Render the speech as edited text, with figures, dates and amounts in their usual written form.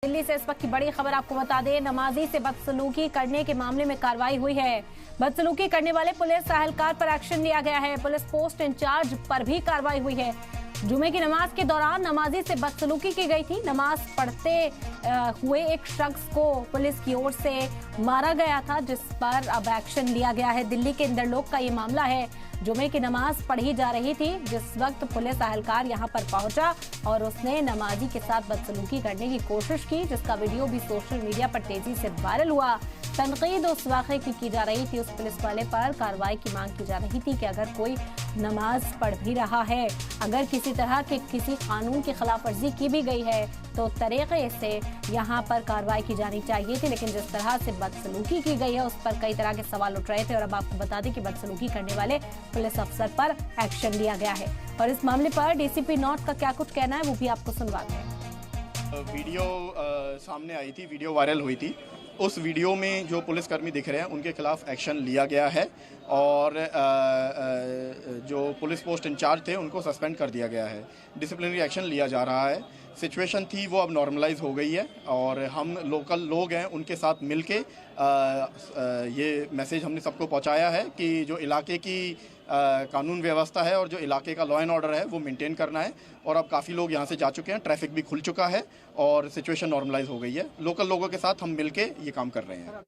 दिल्ली से इस वक्त की बड़ी खबर आपको बता दें, नमाजी से बदसलूकी करने के मामले में कार्रवाई हुई है। बदसलूकी करने वाले पुलिस एहलकार पर एक्शन लिया गया है। पुलिस पोस्ट इंचार्ज पर भी कार्रवाई हुई है। जुमे की नमाज के दौरान नमाजी से बदसलूकी की गई थी। नमाज पढ़ते हुए एक शख्स को पुलिस की ओर से मारा गया था, जिस पर अब एक्शन लिया गया है। दिल्ली के इंदरलोक का ये मामला है। जुमे की नमाज पढ़ी जा रही थी जिस वक्त पुलिस एहलकार यहां पर पहुंचा और उसने नमाजी के साथ बदसलूकी करने की कोशिश की, जिसका वीडियो भी सोशल मीडिया पर तेजी से वायरल हुआ। तनकीद उस वाक़े की जा रही थी। उस पुलिस वाले पर कार्रवाई की मांग की जा रही थी कि अगर कोई नमाज पढ़ भी रहा है, अगर किसी तरह के किसी कानून की खिलाफ वर्जी की भी गई है तो तरीके से यहाँ पर कार्रवाई की जानी चाहिए थी। लेकिन जिस तरह से बदसलूकी की गई है उस पर कई तरह के सवाल उठ रहे थे। और अब आपको बता दें कि बदसलूकी करने वाले पुलिस अफसर पर एक्शन लिया गया है। और इस मामले पर डीसीपी नॉर्थ का क्या कुछ कहना है वो भी आपको सुनवाते हैं। वीडियो सामने आई थी, वीडियो वायरल हुई थी। उस वीडियो में जो पुलिसकर्मी दिख रहे हैं उनके खिलाफ एक्शन लिया गया है और जो पुलिस पोस्ट इंचार्ज थे उनको सस्पेंड कर दिया गया है। डिसिप्लिनरी एक्शन लिया जा रहा है। सिचुएशन थी वो अब नॉर्मलाइज हो गई है और हम लोकल लोग हैं उनके साथ मिलके ये मैसेज हमने सबको पहुंचाया है कि जो इलाके की कानून व्यवस्था है और जो इलाके का लॉ एंड ऑर्डर है वो मेंटेन करना है। और अब काफ़ी लोग यहाँ से जा चुके हैं, ट्रैफिक भी खुल चुका है और सिचुएशन नॉर्मलाइज हो गई है। लोकल लोगों के साथ हम मिलके ये काम कर रहे हैं।